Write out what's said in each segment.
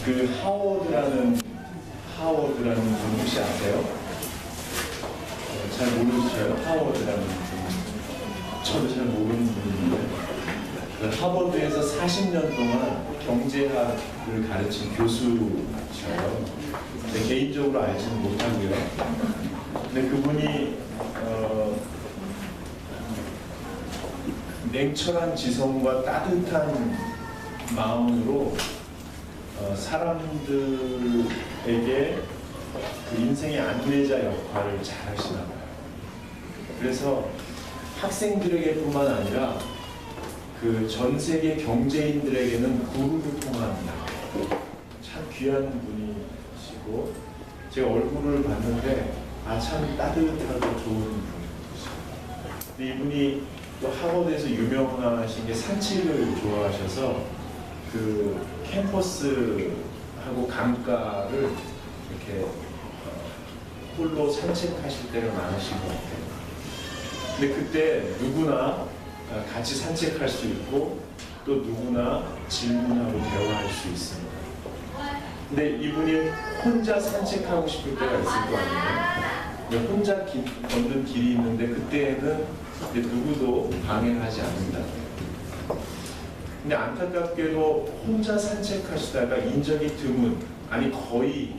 그 하워드라는 분 혹시 아세요? 잘 모르시죠? 하워드라는 분. 저도 잘 모르는 분인데 그 하버드에서 40년 동안 경제학을 가르친 교수셔요. 근데 개인적으로 알지는 못하고요. 근데 그분이 냉철한 지성과 따뜻한 마음으로 사람들에게 그 인생의 안내자 역할을 잘 하시나 봐요. 그래서 학생들에게 뿐만 아니라 그 전 세계 경제인들에게는 구루로 통합니다. 참 귀한 분이시고 제가 얼굴을 봤는데 참 따뜻하고 좋은 분이시고, 근데 이분이 또 하버드에서 유명하신 게 산책을 좋아하셔서 그 캠퍼스하고 강가를 이렇게 홀로 산책하실 때가 많으신 것 같아요. 근데 그때 누구나 같이 산책할 수 있고 또 누구나 질문하고 대화할 수 있습니다. 근데 이분이 혼자 산책하고 싶을 때가 있을 거 아니에요. 혼자 걷는 길이 있는데 그때에는 누구도 방해하지 않는다. 근데 안타깝게도 혼자 산책하시다가 인적이 드문, 아니 거의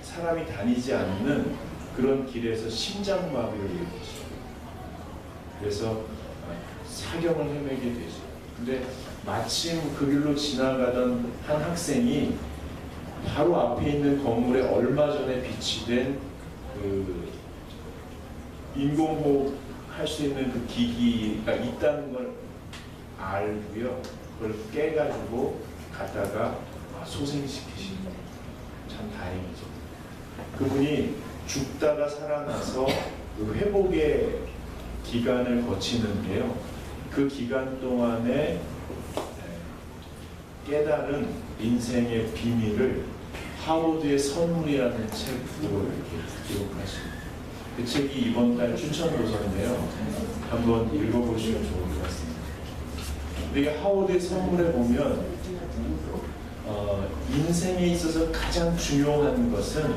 사람이 다니지 않는 그런 길에서 심장마비를 일으키죠. 그래서 사경을 헤매게 되죠. 근데 마침 그 길로 지나가던 한 학생이 바로 앞에 있는 건물에 얼마 전에 비치된 그 인공호흡 할 수 있는 그 기기가 있다는 걸 알고요. 그걸 깨가지고 갔다가 소생시키신 거예요. 참 다행이죠. 그분이 죽다가 살아나서 그 회복의 기간을 거치는데요. 그 기간 동안에 깨달은 인생의 비밀을 하워드의 선물이라는 책으로 이렇게 기록하십니다. 그 책이 이번 달 추천 도서인데요. 한번 읽어보시면 좋을 것 같습니다. 이게 하워드의 선물에 보면 인생에 있어서 가장 중요한 것은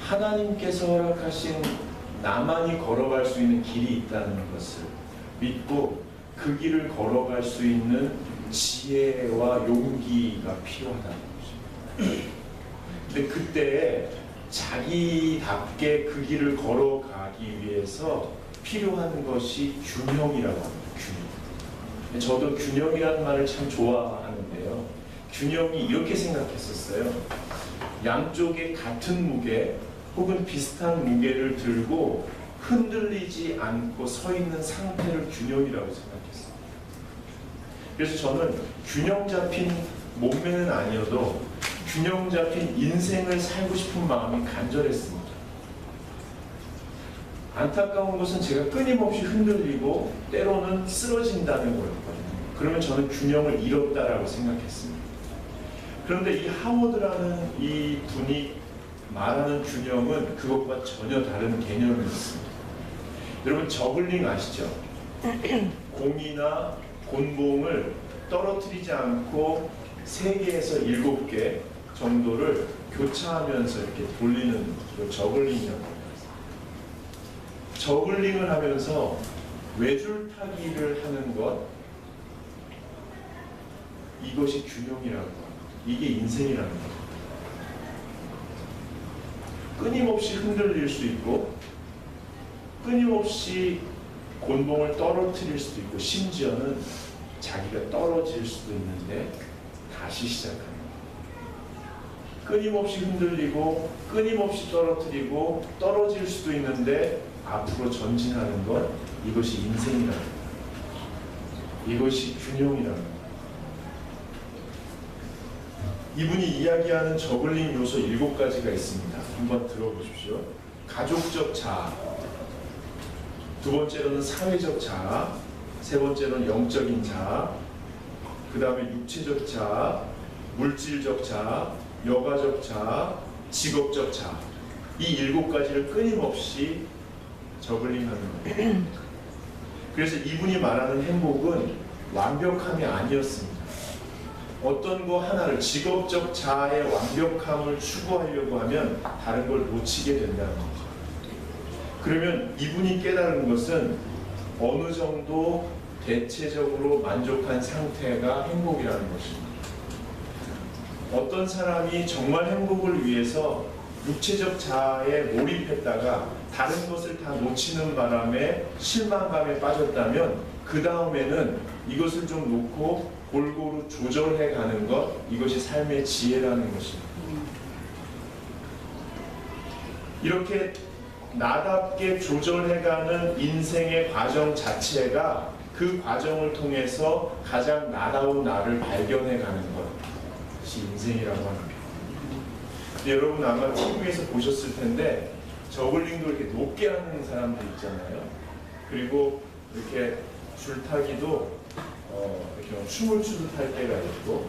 하나님께서 허락하신 나만이 걸어갈 수 있는 길이 있다는 것을 믿고 그 길을 걸어갈 수 있는 지혜와 용기가 필요하다는 거죠. 근데 그때 자기답게 그 길을 걸어가기 위해서 필요한 것이 균형이라고 합니다. 균형. 저도 균형이라는 말을 참 좋아하는데요. 균형이 이렇게 생각했었어요. 양쪽에 같은 무게 혹은 비슷한 무게를 들고 흔들리지 않고 서 있는 상태를 균형이라고 생각했어요. 그래서 저는 균형 잡힌 몸매는 아니어도 균형 잡힌 인생을 살고 싶은 마음이 간절했습니다. 안타까운 것은 제가 끊임없이 흔들리고 때로는 쓰러진다는 거였거든요. 그러면 저는 균형을 잃었다라고 생각했습니다. 그런데 이 하워드라는 이 분이 말하는 균형은 그것과 전혀 다른 개념이 있습니다. 여러분 저글링 아시죠? 공이나 곤봉을 떨어뜨리지 않고 3개에서 7개 정도를 교차하면서 이렇게 돌리는 그 저글링이라고 합니다. 저글링을 하면서 외줄타기를 하는 것, 이것이 균형이라고 합니다. 이게 인생이라는 거죠. 끊임없이 흔들릴 수 있고 끊임없이 곤봉을 떨어뜨릴 수도 있고 심지어는 자기가 떨어질 수도 있는데 다시 시작합니다. 끊임없이 흔들리고 끊임없이 떨어뜨리고 떨어질 수도 있는데 앞으로 전진하는 것, 이것이 인생이라는 거예요. 이것이 균형이라는 거예요. 이분이 이야기하는 저글링 요소 7가지가 있습니다. 한번 들어보십시오. 가족적 자아, 두 번째로는 사회적 자아, 세 번째로는 영적인 자아, 그 다음에 육체적 자아, 물질적 자아, 여가적 자아, 직업적 자아. 이 7가지를 끊임없이 저글링하는 거예요. 그래서 이분이 말하는 행복은 완벽함이 아니었습니다. 어떤 거 하나를 직업적 자아의 완벽함을 추구하려고 하면 다른 걸 놓치게 된다는 거죠. 그러면 이분이 깨달은 것은 어느 정도 대체적으로 만족한 상태가 행복이라는 것입니다. 어떤 사람이 정말 행복을 위해서 육체적 자아에 몰입했다가 다른 것을 다 놓치는 바람에 실망감에 빠졌다면 그 다음에는 이것을 좀 놓고 골고루 조절해 가는 것, 이것이 삶의 지혜라는 것입니다. 이렇게 나답게 조절해가는 인생의 과정 자체가 그 과정을 통해서 가장 나다운 나를 발견해가는 것이 인생이라고 합니다. 여러분 아마 TV에서 보셨을 텐데 저글링도 이렇게 높게 하는 사람들 있잖아요. 그리고 이렇게 줄타기도 이렇게 춤을 추듯 할 때가 있고,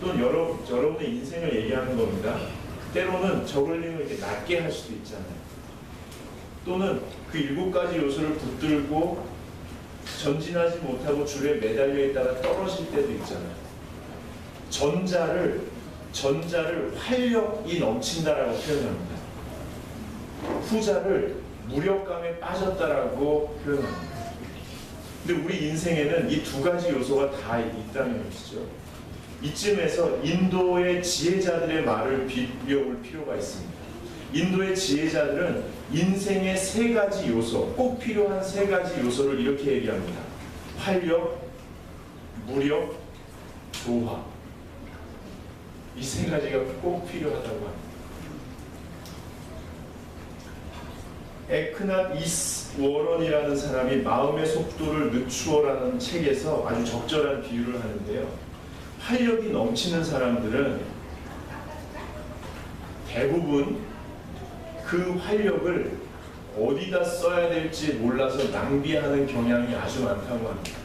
또 여러분의 인생을 얘기하는 겁니다. 때로는 저글링을 이렇게 낮게 할 수도 있잖아요. 또는 그 7가지 요소를 붙들고 전진하지 못하고 줄에 매달려 있다가 떨어질 때도 있잖아요. 전자를 활력이 넘친다라고 표현합니다. 후자를 무력감에 빠졌다라고 표현합니다. 근데 우리 인생에는 이 2가지 요소가 다 있다는 것이죠. 이쯤에서 인도의 지혜자들의 말을 비벼볼 필요가 있습니다. 인도의 지혜자들은 인생의 3가지 요소, 꼭 필요한 3가지 요소를 이렇게 얘기합니다. 활력, 무력, 조화. 이 3가지가 꼭 필요하다고 합니다. 에크낫 이스 워런이라는 사람이 마음의 속도를 늦추어라는 책에서 아주 적절한 비유를 하는데요. 활력이 넘치는 사람들은 대부분 그 활력을 어디다 써야 될지 몰라서 낭비하는 경향이 아주 많다고 합니다.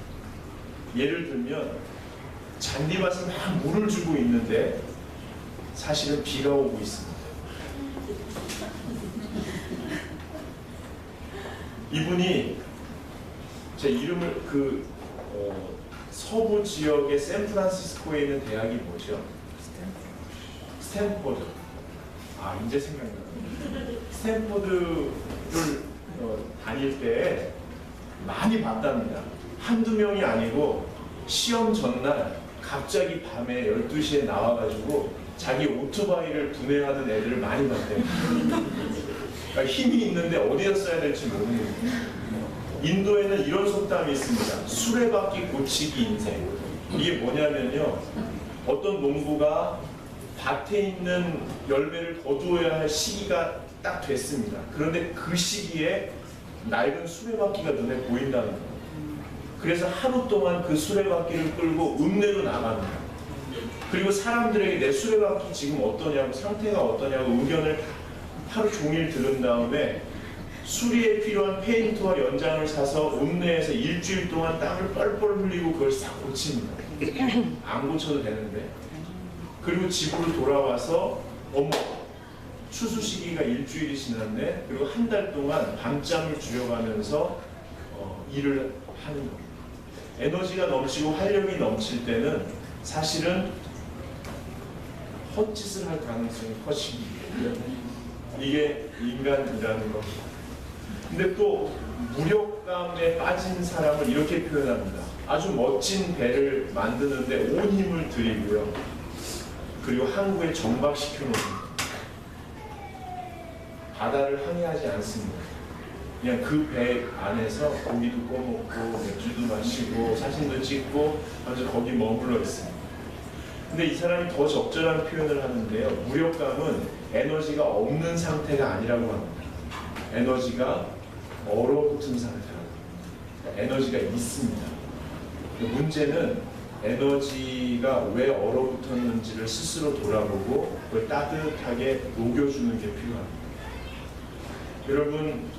예를 들면 잔디밭에 막 물을 주고 있는데 사실은 비가 오고 있습니다. 이분이 제 이름을 서부 지역의 샌프란시스코에 있는 대학이 뭐죠? 스탠포드. 아, 이제 생각나요. 스탠포드를 다닐 때 많이 봤답니다. 한두 명이 아니고 시험 전날 갑자기 밤에 12시에 나와가지고 자기 오토바이를 분해하던 애들을 많이 봤대요. 그러니까 힘이 있는데 어디다 써야 될지 모르는 거예요. 인도에는 이런 속담이 있습니다. 수레바퀴 고치기 인생. 이게 뭐냐면요, 어떤 농부가 밭에 있는 열매를 거두어야 할 시기가 딱 됐습니다. 그런데 그 시기에 낡은 수레바퀴가 눈에 보인다는 거예요. 그래서 하루 동안 그 수레바퀴를 끌고 읍내로 나갑니다. 그리고 사람들에게 내 수레바퀴 지금 어떠냐고, 상태가 어떠냐고 의견을 하루 종일 들은 다음에 수리에 필요한 페인트와 연장을 사서 읍내에서 일주일 동안 땀을 뻘뻘 흘리고 그걸 싹 고칩니다. 안 고쳐도 되는데. 그리고 집으로 돌아와서 어머, 추수 시기가 일주일이 지났네. 그리고 한 달 동안 밤잠을 줄여가면서 일을 하는 겁니다. 에너지가 넘치고 활력이 넘칠 때는 사실은 헛짓을 할 가능성이 커집니다. 이게 인간이라는 겁니다. 근데 또 무력감에 빠진 사람을 이렇게 표현합니다. 아주 멋진 배를 만드는데 온 힘을 들이고요. 그리고 항구에 정박시켜 놓습니다. 바다를 항해하지 않습니다. 그냥 그 배 안에서 고기도 꺼먹고 맥주도 마시고 사진도 찍고 아주 거기 머물러 있습니다. 근데 이 사람이 더 적절한 표현을 하는데요. 무력감은 에너지가 없는 상태가 아니라고 합니다. 에너지가 얼어붙은 상태라고 합니다. 에너지가 있습니다. 문제는 에너지가 왜 얼어붙었는지를 스스로 돌아보고 그걸 따뜻하게 녹여주는 게 필요합니다. 여러분,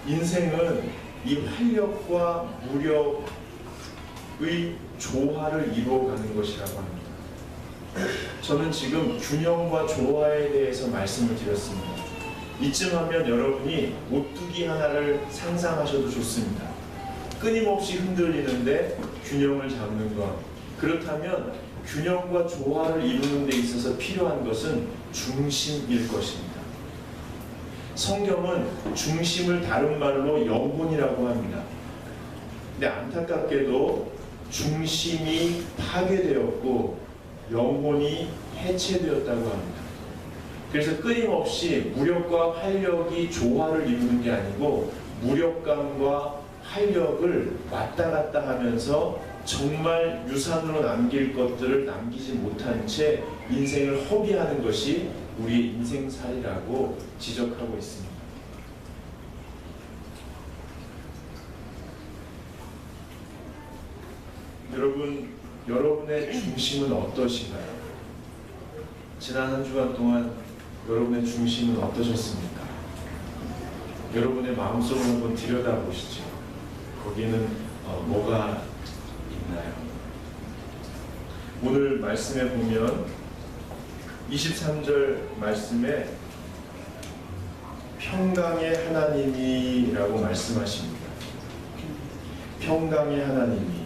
인생은 이 활력과 무력의 조화를 이루어가는 것이라고 합니다. 저는 지금 균형과 조화에 대해서 말씀을 드렸습니다. 이쯤 하면 여러분이 오뚜기 하나를 상상하셔도 좋습니다. 끊임없이 흔들리는데 균형을 잡는 것, 그렇다면 균형과 조화를 이루는 데 있어서 필요한 것은 중심일 것입니다. 성경은 중심을 다른 말로 영혼이라고 합니다. 근데 안타깝게도 중심이 파괴되었고 영혼이 해체되었다고 합니다. 그래서 끊임없이 무력과 활력이 조화를 이루는 게 아니고 무력감과 활력을 왔다 갔다 하면서 정말 유산으로 남길 것들을 남기지 못한 채 인생을 허비하는 것이 우리의 인생살이라고 지적하고 있습니다. 여러분, 여러분의 중심은 어떠신가요? 지난 한 주간 동안 여러분의 중심은 어떠셨습니까? 여러분의 마음속을 한번 들여다보시죠. 거기는 뭐가 있나요? 오늘 말씀에 보면 23절 말씀에 평강의 하나님이라고 말씀하십니다. 평강의 하나님이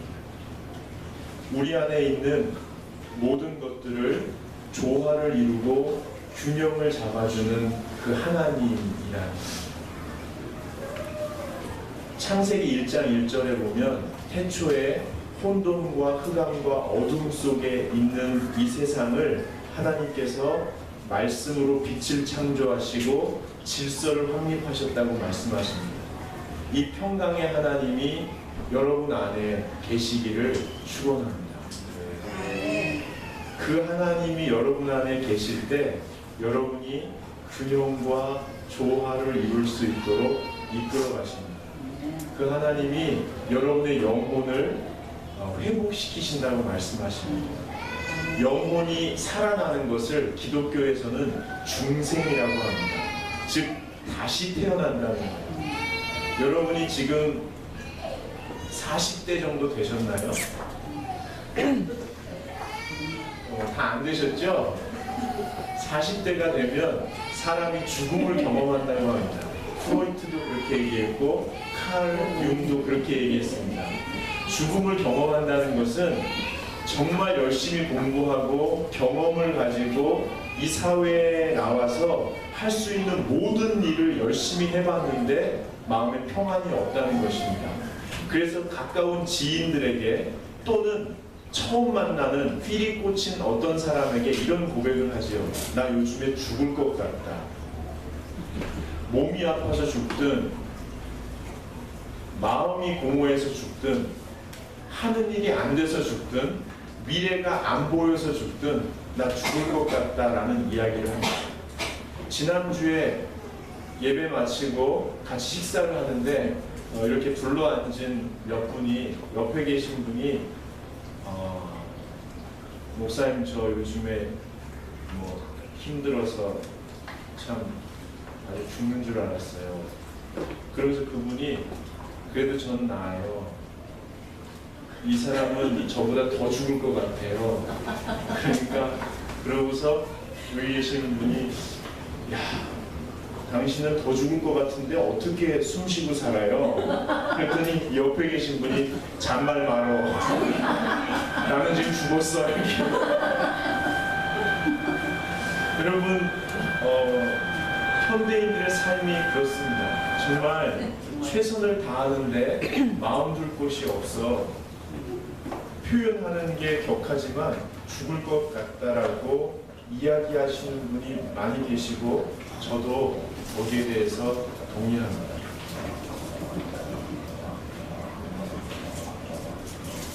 우리 안에 있는 모든 것들을 조화를 이루고 균형을 잡아주는 그 하나님이라는 창세기 1장 1절에 보면 태초에 혼돈과 흑암과 어둠 속에 있는 이 세상을 하나님께서 말씀으로 빛을 창조하시고 질서를 확립하셨다고 말씀하십니다. 이 평강의 하나님이 여러분 안에 계시기를 축원합니다. 그 하나님이 여러분 안에 계실 때 여러분이 균형과 조화를 이룰 수 있도록 이끌어 가십니다. 그 하나님이 여러분의 영혼을 회복시키신다고 말씀하십니다. 영혼이 살아나는 것을 기독교에서는 중생이라고 합니다. 즉 다시 태어난다는 거예요. 여러분이 지금 40대 정도 되셨나요? 다 안 되셨죠? 40대가 되면 사람이 죽음을 경험한다고 합니다. 프로이트도 그렇게 얘기했고 칼 융도 그렇게 얘기했습니다. 죽음을 경험한다는 것은 정말 열심히 공부하고 경험을 가지고 이 사회에 나와서 할 수 있는 모든 일을 열심히 해봤는데 마음에 평안이 없다는 것입니다. 그래서 가까운 지인들에게 또는 처음 만나는 필이 꽂힌 어떤 사람에게 이런 고백을 하지요. 나 요즘에 죽을 것 같다. 몸이 아파서 죽든 마음이 공허해서 죽든 하는 일이 안 돼서 죽든 미래가 안 보여서 죽든 나 죽을 것 같다라는 이야기를 합니다. 지난주에 예배 마치고 같이 식사를 하는데 이렇게 둘러앉은 몇 분이 옆에 계신 분이 목사님 저 요즘에 뭐 힘들어서 참 아주 죽는 줄 알았어요. 그러면서 그분이 그래도 전 나아요. 이 사람은 저보다 더 죽을 것 같아요. 그러니까 그러고서 여기 계시는 분이 야 당신은 더 죽을 것 같은데 어떻게 숨 쉬고 살아요? 그랬더니 옆에 계신 분이 잔말 말어. 나는 지금 죽었어. 이렇게. 여러분 현대인들의 삶이 그렇습니다. 정말 최선을 다하는데 마음 둘 곳이 없어 표현하는 게 격하지만 죽을 것 같다라고 이야기하시는 분이 많이 계시고 저도 거기에 대해서 동의합니다.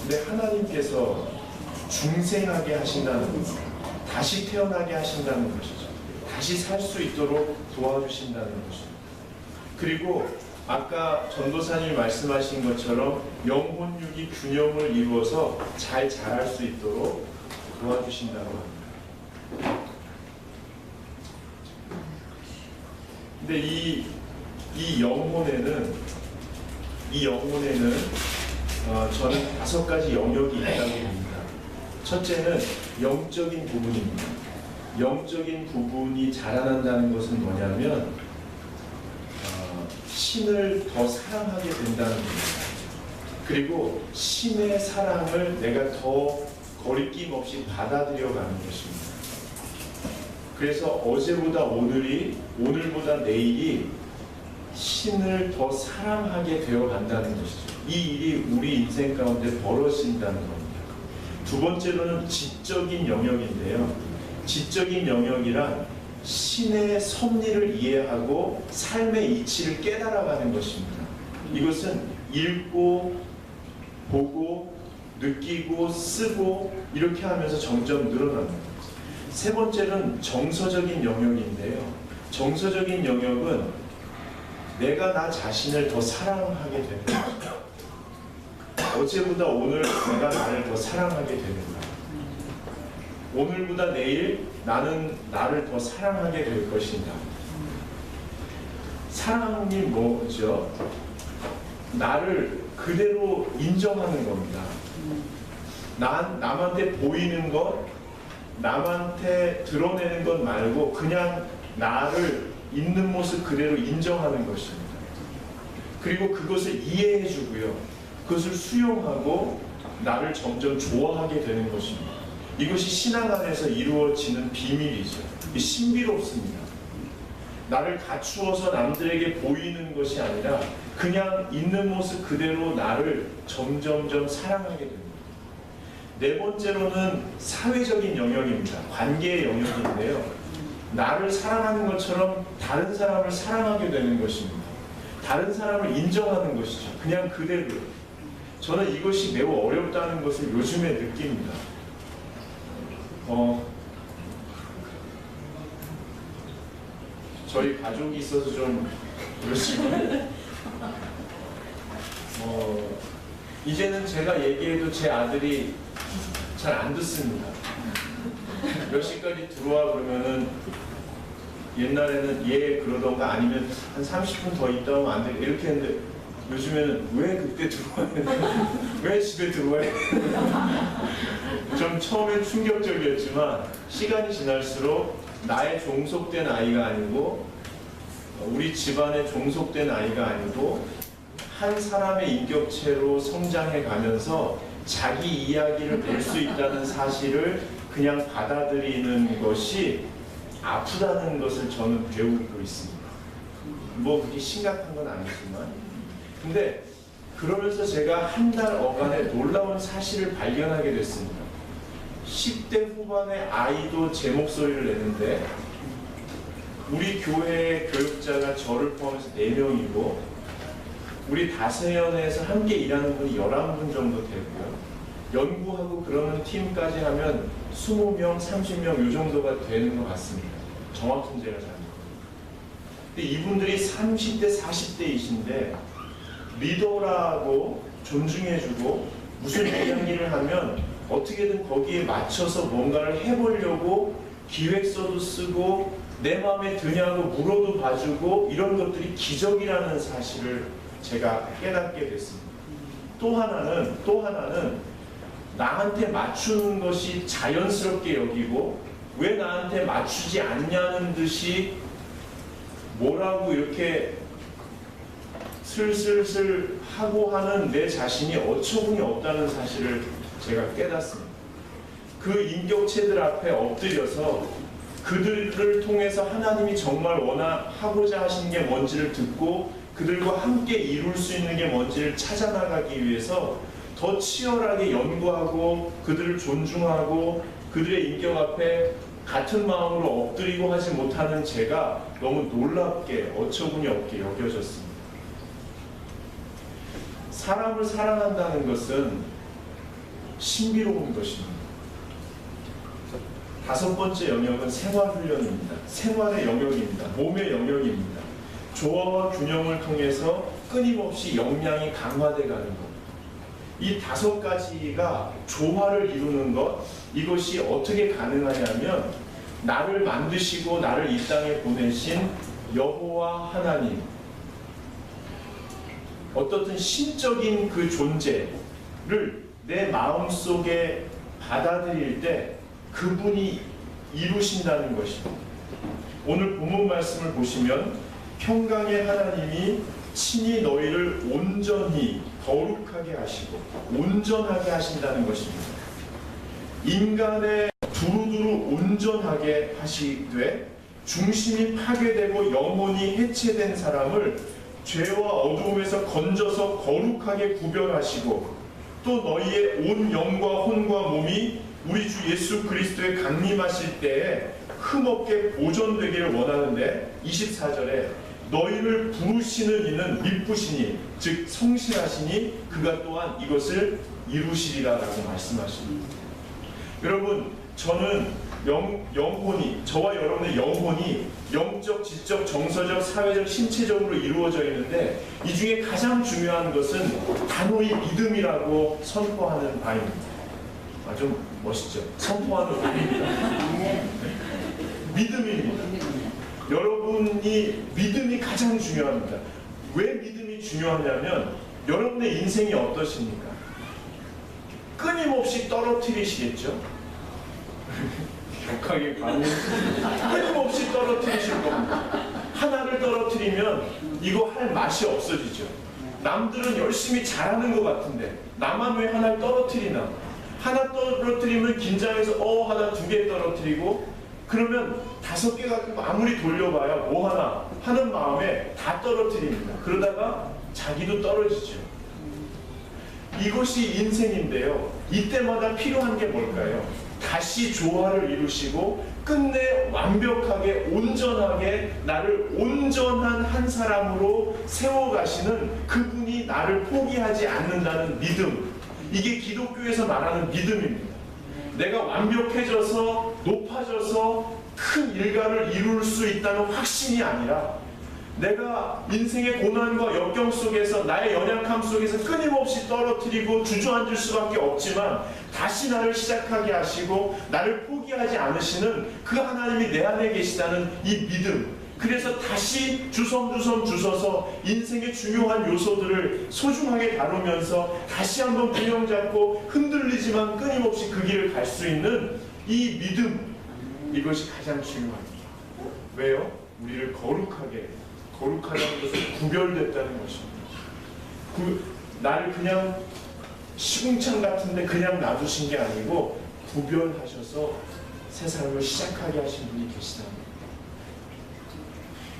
근데 하나님께서 중생하게 하신다는 것, 다시 태어나게 하신다는 것이죠. 다시 살 수 있도록 도와주신다는 것이죠. 그리고 아까 전도사님이 말씀하신 것처럼 영혼육이 균형을 이루어서 잘 자랄 수 있도록 도와주신다고 합니다. 근데 이 영혼에는 저는 5가지 영역이 있다고 봅니다. 첫째는 영적인 부분입니다. 영적인 부분이 자라난다는 것은 뭐냐면 신을 더 사랑하게 된다는 겁니다. 그리고 신의 사랑을 내가 더 거리낌 없이 받아들여가는 것입니다. 그래서 어제보다 오늘이, 오늘보다 내일이 신을 더 사랑하게 되어 간다는 것이죠. 이 일이 우리 인생 가운데 벌어진다는 겁니다. 두 번째로는 지적인 영역인데요. 지적인 영역이란 신의 섭리를 이해하고 삶의 이치를 깨달아가는 것입니다. 이것은 읽고 보고 느끼고 쓰고 이렇게 하면서 점점 늘어납니다. 세 번째는 정서적인 영역인데요. 정서적인 영역은 내가 나 자신을 더 사랑하게 되는 것입니다. 어제보다 오늘 내가 나를 더 사랑하게 되는가. 오늘보다 내일 나는 나를 더 사랑하게 될 것인가. 사랑이 뭐죠? 나를 그대로 인정하는 겁니다. 남한테 보이는 것, 남한테 드러내는 것 말고 그냥 나를 있는 모습 그대로 인정하는 것입니다. 그리고 그것을 이해해 주고요. 그것을 수용하고 나를 점점 좋아하게 되는 것입니다. 이것이 신앙 안에서 이루어지는 비밀이죠. 신비롭습니다. 나를 갖추어서 남들에게 보이는 것이 아니라 그냥 있는 모습 그대로 나를 점점점 사랑하게 됩니다. 네 번째로는 사회적인 영역입니다. 관계의 영역인데요. 나를 사랑하는 것처럼 다른 사람을 사랑하게 되는 것입니다. 다른 사람을 인정하는 것이죠. 그냥 그대로. 저는 이것이 매우 어렵다는 것을 요즘에 느낍니다. 저희 가족이 있어서 좀 그렇지만 이제는 제가 얘기해도 제 아들이 잘 안 듣습니다. 몇 시까지 들어와 그러면은 옛날에는 예 그러던가 아니면 한 30분 더 있다 오면 안 돼 이렇게 했는데 요즘에는 왜 그때 들어와야 돼? 왜 집에 들어와야 돼? 좀 처음엔 충격적이었지만 시간이 지날수록 나의 종속된 아이가 아니고 우리 집안의 종속된 아이가 아니고 한 사람의 인격체로 성장해 가면서 자기 이야기를 낼 수 있다는 사실을 그냥 받아들이는 것이 아프다는 것을 저는 배우고 있습니다. 뭐 그게 심각한 건 아니지만 근데 그러면서 제가 한 달 어간에 놀라운 사실을 발견하게 됐습니다. 10대 후반의 아이도 제 목소리를 내는데 우리 교회의 교육자가 저를 포함해서 4명이고 우리 다세연에서 함께 일하는 분이 11분 정도 되고요. 연구하고 그러는 팀까지 하면 20명, 30명 이 정도가 되는 것 같습니다. 정확히 제가 잘 모르겠어요. 근데 이분들이 30대, 40대이신데 리더라고 존중해주고 무슨 이야기를 하면 어떻게든 거기에 맞춰서 뭔가를 해보려고 기획서도 쓰고 내 마음에 드냐고 물어도 봐주고 이런 것들이 기적이라는 사실을 제가 깨닫게 됐습니다. 또 하나는 나한테 맞추는 것이 자연스럽게 여기고 왜 나한테 맞추지 않냐는 듯이 뭐라고 이렇게 슬슬슬 하고 하는 내 자신이 어처구니 없다는 사실을 제가 깨닫습니다. 그 인격체들 앞에 엎드려서 그들을 통해서 하나님이 정말 하고자 하신 게 뭔지를 듣고 그들과 함께 이룰 수 있는 게 뭔지를 찾아나가기 위해서 더 치열하게 연구하고 그들을 존중하고 그들의 인격 앞에 같은 마음으로 엎드리고 하지 못하는 제가 너무 놀랍게 어처구니 없게 여겨졌습니다. 사람을 사랑한다는 것은 신비로운 것입니다. 5번째 영역은 생활훈련입니다. 생활의 영역입니다. 몸의 영역입니다. 조화와 균형을 통해서 끊임없이 역량이 강화되어 가는 것. 이 5가지가 조화를 이루는 것, 이것이 어떻게 가능하냐면 나를 만드시고 나를 이 땅에 보내신 여호와 하나님, 어떻든 신적인 그 존재를 내 마음속에 받아들일 때 그분이 이루신다는 것입니다. 오늘 본문 말씀을 보시면 평강의 하나님이 친히 너희를 온전히 거룩하게 하시고 온전하게 하신다는 것입니다. 인간의 두루두루 온전하게 하시되 중심이 파괴되고 영혼이 해체된 사람을 죄와 어두움에서 건져서 거룩하게 구별하시고 또 너희의 온 영과 혼과 몸이 우리 주 예수 그리스도의 강림하실 때에 흠없게 보존되기를 원하는데 24절에 너희를 부르시는 이는 미쁘시니 즉 성실하시니 그가 또한 이것을 이루시리라 라고 말씀하십니다. 여러분, 저는 영혼이, 저와 여러분의 영혼이 영적, 지적, 정서적, 사회적, 신체적으로 이루어져 있는데 이 중에 가장 중요한 것은 단호히 믿음이라고 선포하는 바입니다. 좀 멋있죠? 선포하는 바입니다. 믿음입니다. 여러분이 믿음이 가장 중요합니다. 왜 믿음이 중요하냐면 여러분의 인생이 어떠십니까? 끊임없이 떨어뜨리시겠죠? 격하게 반응. 끊임없이 떨어뜨리실 겁니다. 하나를 떨어뜨리면 이거 할 맛이 없어지죠. 남들은 열심히 잘하는 것 같은데 나만 왜 하나를 떨어뜨리나? 하나 떨어뜨리면 긴장해서 하나 두 개 떨어뜨리고 그러면 5개가 아무리 돌려봐야 뭐 하나 하는 마음에 다 떨어뜨립니다. 그러다가 자기도 떨어지죠. 이것이 인생인데요. 이때마다 필요한 게 뭘까요? 다시 조화를 이루시고 끝내 완벽하게 온전하게 나를 온전한 한 사람으로 세워가시는 그분이 나를 포기하지 않는다는 믿음. 이게 기독교에서 말하는 믿음입니다. 내가 완벽해져서 높아져서 큰 일가를 이룰 수 있다는 확신이 아니라 내가 인생의 고난과 역경 속에서 나의 연약함 속에서 끊임없이 떨어뜨리고 주저앉을 수밖에 없지만 다시 나를 시작하게 하시고 나를 포기하지 않으시는 그 하나님이 내 안에 계시다는 이 믿음. 그래서 다시 주섬주섬 주셔서 인생의 중요한 요소들을 소중하게 다루면서 다시 한번 균형 잡고 흔들리지만 끊임없이 그 길을 갈 수 있는 이 믿음. 이것이 가장 중요합니다. 왜요? 우리를 거룩하다는 것은 구별됐다는 것입니다. 나를 그냥 시궁창 같은데 그냥 놔두신 게 아니고 구별하셔서 새 삶을 시작하게 하신 분이 계시다는 겁니다.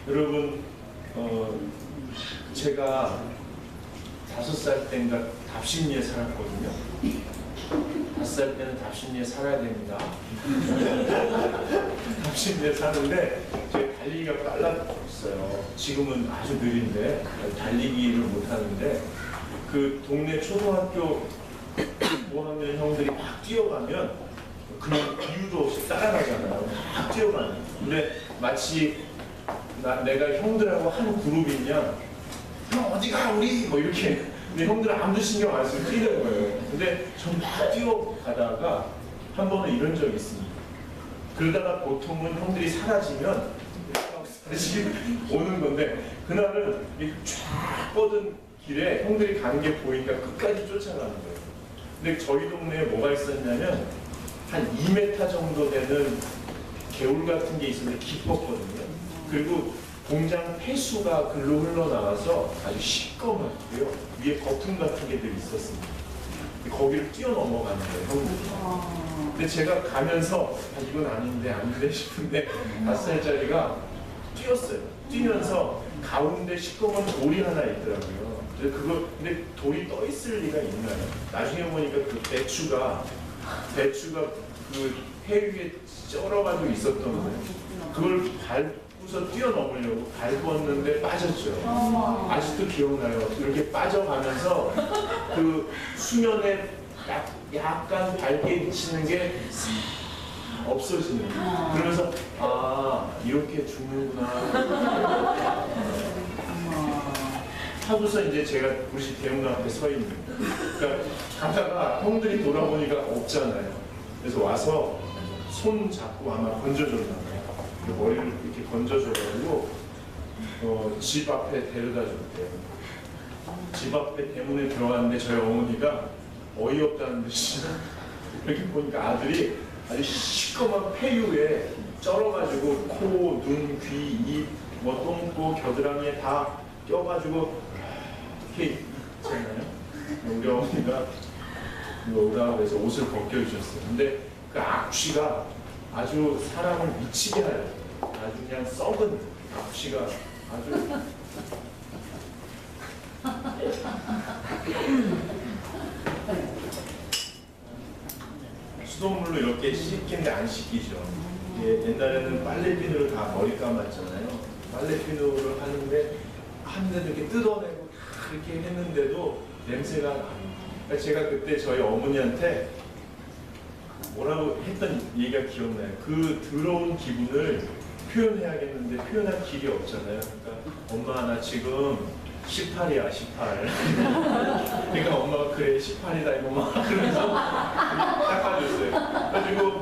여러분, 제가 5살 때인가 답심리에 살았거든요. 5살 때는 답심리에 살아야 됩니다. 답심리에 사는데 제 달리기가 빨랐어요. 지금은 아주 느린데 달리기를 못하는데 그 동네 초등학교 5학년 형들이 막 뛰어가면 그냥 이유도 없이 따라가잖아요. 막 뛰어가는. 근데 마치 내가 형들하고 한 그룹이냐, 형 어디가 우리 뭐 이렇게. 근데 형들은 아무도 신경 안 쓰고 뛰는 거예요. 근데 전 막 뛰어가다가 한 번은 이런 적이 있습니다. 그러다가 보통은 형들이 사라지면 다시 오는 건데 그날은 쫙 뻗은 길에 형들이 가는 게 보이니까 끝까지 쫓아가는 거예요. 근데 저희 동네에 뭐가 있었냐면 한 2m 정도 되는 개울 같은 게 있었는데 깊었거든요. 그리고 공장 폐수가 글로 흘러나와서 아주 시꺼멓고요. 위에 거품 같은 게들 있었습니다. 거기를 뛰어넘어가는 거예요, 형들이. 근데 제가 가면서 이건 아닌데 아닌데 싶은데 5살짜리가 뛰었어요. 뛰면서 가운데 시꺼먼 돌이 하나 있더라고요. 근데 돌이 떠 있을 리가 있나요? 나중에 보니까 그 배추가 그 해 위에 쩔어가지고 있었던 거예요. 그걸 밟고서 뛰어넘으려고 밟았는데 빠졌죠. 아직도 기억나요. 이렇게 빠져가면서 그 수면에 약간 밝게 비치는 게 없어지는 거예요. 그러면서 이렇게 죽는구나 하고서 이제 제가 우리 집 대형당 앞에 서 있는 거예요. 그러니까 가다가 형들이 돌아보니까 없잖아요. 그래서 와서 손 잡고 아마 건져줬나 봐요. 머리를 이렇게 건져줘가지고 집 앞에 데려다 줬대요. 집 앞에 대문에 들어갔는데 저희 어머니가 어이없다는 듯이 이렇게 보니까 아들이 아주 시꺼먼 폐유에 쩔어가지고 코, 눈, 귀, 입, 똥꼬, 겨드랑이에 다 껴가지고 이렇게 있잖아요. 우리 어머니가 오라고 해서 옷을 벗겨주셨어요. 근데 그 악취가 아주 사람을 미치게 해요. 아주 그냥 썩은 악취가 아주 수돗물로 이렇게 씻기는데 안 씻기죠. 옛날에는 빨래비누를 다 머리 감았잖아요. 빨래비누를 하는데도 이렇게 뜯어내고 다 이렇게 했는데도 냄새가 나요. 그러니까 제가 그때 저희 어머니한테 뭐라고 했던 얘기가 기억나요. 그 더러운 기분을 표현해야겠는데 표현할 길이 없잖아요. 그러니까 엄마 나 지금 18이야 18. 그러니까 엄마가 그래 18이다 이거 막 그러면서 닦아줬어요. 그래가지고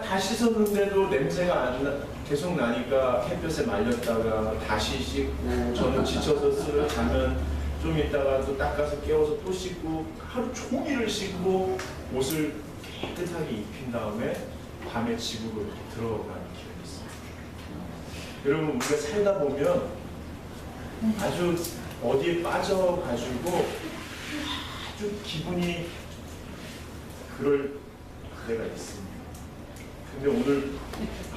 다 씻었는데도 냄새가 계속 나니까 햇볕에 말렸다가 다시 씻고 저는 지쳐서 자면 좀 있다가 또 닦아서 깨워서 또 씻고 하루 종일을 씻고 옷을 깨끗하게 입힌 다음에 밤에 집으로 이렇게 들어가는 기억이 있어요. 여러분 우리가 살다 보면 아주 어디에 빠져가지고 아주 기분이 그럴 때가 있습니다. 근데 오늘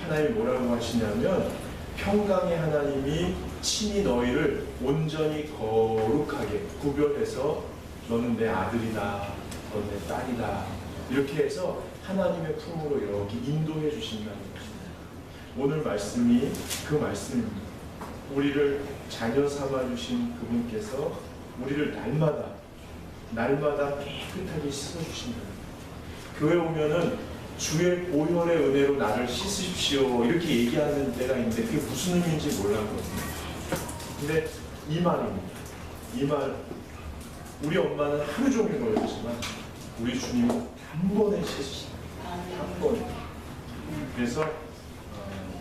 하나님이 뭐라고 하시냐면 평강의 하나님이 친히 너희를 온전히 거룩하게 구별해서 너는 내 아들이다, 너는 내 딸이다 이렇게 해서 하나님의 품으로 이렇게 인도해 주신다는 것입니다. 오늘 말씀이 그 말씀입니다. 우리를 자녀 삼아 주신 그분께서 우리를 날마다 깨끗하게 씻어 주신다. 교회 오면은 주의 보혈의 은혜로 나를 씻으십시오 이렇게 얘기하는 때가 있는데 그게 무슨 의미인지 몰랐거든요. 근데 이 말입니다. 이 말 우리 엄마는 하루 종일 걸렸지만 우리 주님은 단번에 씻으신다. 단번에. 그래서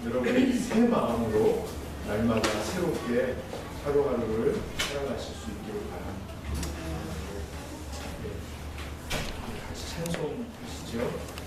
여러분이 새 마음으로 날마다 새롭게 하루하루를 살아가실 수 있기를 바랍니다. 같이 찬송하시죠.